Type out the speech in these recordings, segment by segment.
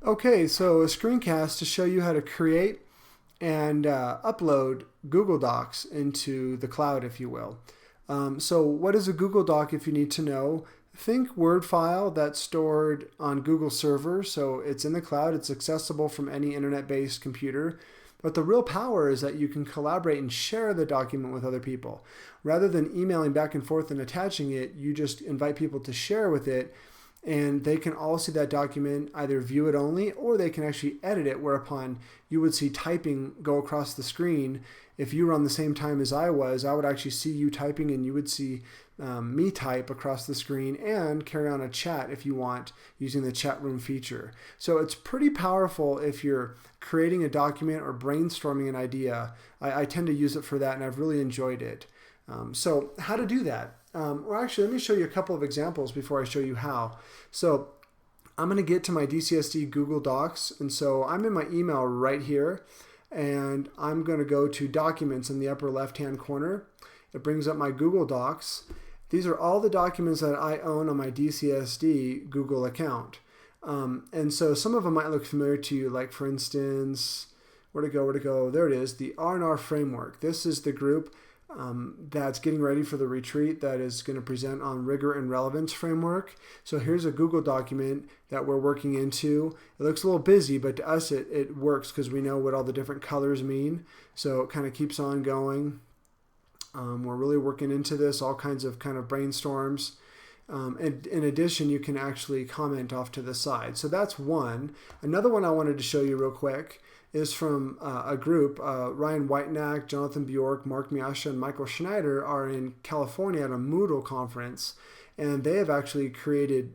Okay, so a screencast to show you how to create and upload Google Docs into the cloud, if you will. So what is a Google Doc if you need to know? Think Word file that's stored on Google Server, so it's in the cloud, it's accessible from any internet-based computer. But the real power is that you can collaborate and share the document with other people. Rather than emailing back and forth and attaching it, you just invite people to share with it, and they can all see that document, either view it only, or they can actually edit it, whereupon you would see typing go across the screen. If you were on the same time as I was, I would actually see you typing, and you would see me type across the screen and carry on a chat if you want, using the chat room feature. So it's pretty powerful if you're creating a document or brainstorming an idea. I tend to use it for that, and I've really enjoyed it. So how to do that? Well, actually, let me show you a couple of examples before I show you how. So I'm going to get to my DCSD Google Docs, and so I'm in my email right here, and I'm going to go to Documents in the upper left-hand corner. It brings up my Google Docs. These are all the documents that I own on my DCSD Google account. And so some of them might look familiar to you, like for instance, where to go? There it is, the R&R Framework. This is the group that's getting ready for the retreat that is going to present on Rigor and Relevance Framework. So here's a Google document that we're working into. It looks a little busy, but to us it works because we know what all the different colors mean. So it kind of keeps on going. We're really working into this, all kinds of kind of brainstorms. And in addition, you can actually comment off to the side. So that's one. Another one I wanted to show you real quick is from a group. Ryan Whitenack, Jonathan Bjork, Mark Miasha, and Michael Schneider are in California at a Moodle conference, and they have actually created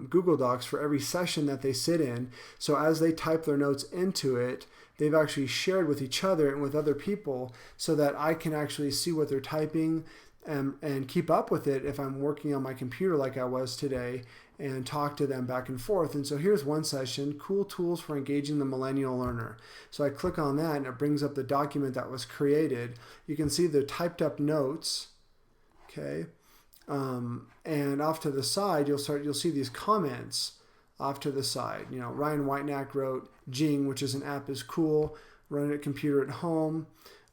Google Docs for every session that they sit in. So as they type their notes into it, they've actually shared with each other and with other people so that I can actually see what they're typing and keep up with it if I'm working on my computer like I was today, and talk to them back and forth. And so here's one session, Cool Tools for Engaging the Millennial Learner. So I click on that and it brings up the document that was created. You can see the typed up notes, okay? And off to the side, you'll see these comments off to the side. You know, Ryan Whitenack wrote, Jing, which is an app, is cool, running a computer at home,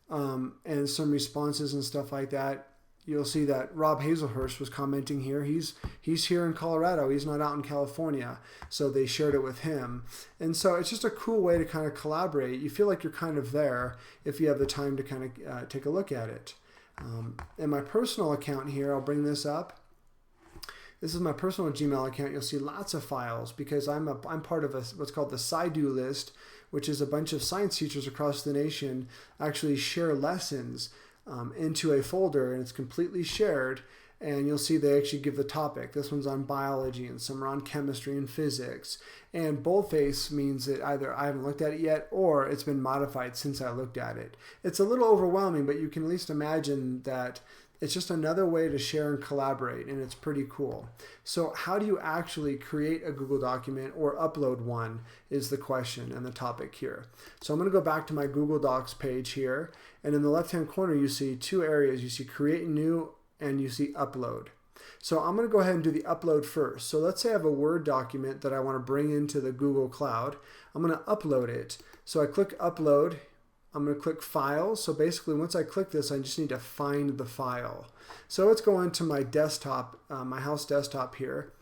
and some responses and stuff like that. You'll see that Rob Hazelhurst was commenting here. He's here in Colorado. He's not out in California. So they shared it with him. And so it's just a cool way to kind of collaborate. You feel like you're kind of there if you have the time to kind of take a look at it. In my personal account here, I'll bring this up. This is my personal Gmail account. You'll see lots of files because I'm part of what's called the SciDo list, which is a bunch of science teachers across the nation actually share lessons into a folder, and it's completely shared. And you'll see they actually give the topic. This one's on biology, and some are on chemistry and physics. And boldface means that either I haven't looked at it yet or it's been modified since I looked at it. It's a little overwhelming, but you can at least imagine that it's just another way to share and collaborate, and it's pretty cool. So how do you actually create a Google document or upload one is the question and the topic here. So I'm going to go back to my Google Docs page here, and in the left-hand corner you see two areas. You see Create New and you see Upload. So I'm going to go ahead and do the upload first. So let's say I have a Word document that I want to bring into the Google Cloud. I'm going to upload it. So I click Upload. I'm going to click Files. So basically once I click this, I just need to find the file. So let's go into my desktop, my house desktop here.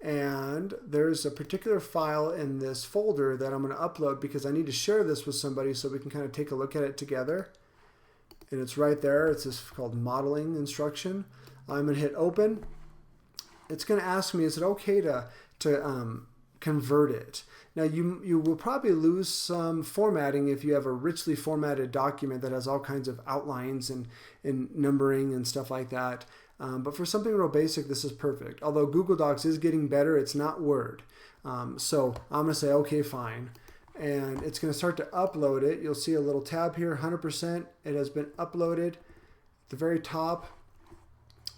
And there's a particular file in this folder that I'm going to upload because I need to share this with somebody so we can kind of take a look at it together. And it's right there. It's this called modeling instruction. I'm going to hit Open. It's going to ask me, is it okay to convert it? Now you will probably lose some formatting if you have a richly formatted document that has all kinds of outlines and numbering and stuff like that. But for something real basic, this is perfect. Although Google Docs is getting better, it's not Word. So I'm going to say, okay, fine. And it's going to start to upload it. You'll see a little tab here, 100%. It has been uploaded. At the very top,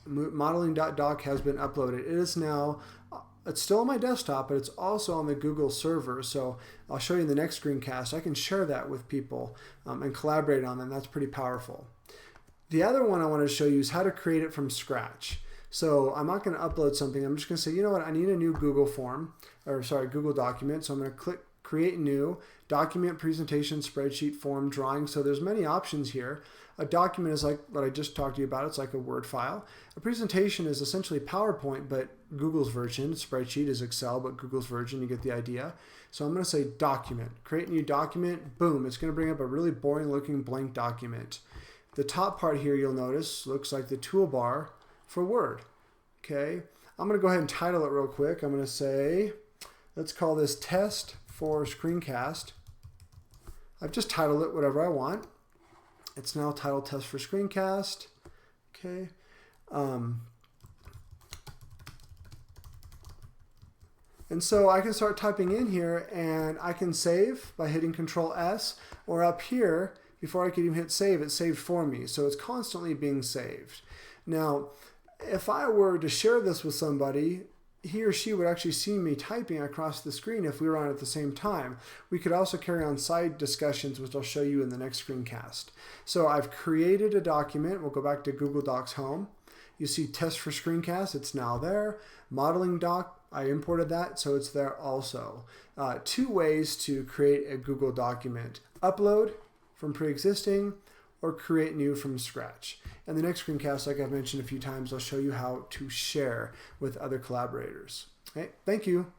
modeling.doc has been uploaded. It is now, it's still on my desktop, but it's also on the Google server. So I'll show you in the next screencast. I can share that with people and collaborate on them. That's pretty powerful. The other one I want to show you is how to create it from scratch. So I'm not going to upload something. I'm just going to say, you know what, I need a new Google form, or sorry, Google document. So I'm going to click create new, document, presentation, spreadsheet, form, drawing. So there's many options here. A document is like what I just talked to you about. It's like a Word file. A presentation is essentially PowerPoint, but Google's version. Spreadsheet is Excel, but Google's version. You get the idea. So I'm going to say document. Create new document. Boom. It's going to bring up a really boring looking blank document. The top part here, you'll notice, looks like the toolbar for Word. Okay. I'm going to go ahead and title it real quick. I'm going to say, let's call this Test for Screencast. I've just titled it whatever I want. It's now titled Test for Screencast. Okay. And so I can start typing in here and I can save by hitting Control S, or up here, before I could even hit save, it saved for me. So it's constantly being saved. Now, if I were to share this with somebody, he or she would actually see me typing across the screen if we were on at the same time. We could also carry on side discussions, which I'll show you in the next screencast. So I've created a document. We'll go back to Google Docs Home. You see Test for Screencast, it's now there. Modeling Doc, I imported that, so it's there also. 2 ways to create a Google document: upload from pre-existing or create new from scratch. In the next screencast, like I've mentioned a few times, I'll show you how to share with other collaborators. Okay, thank you.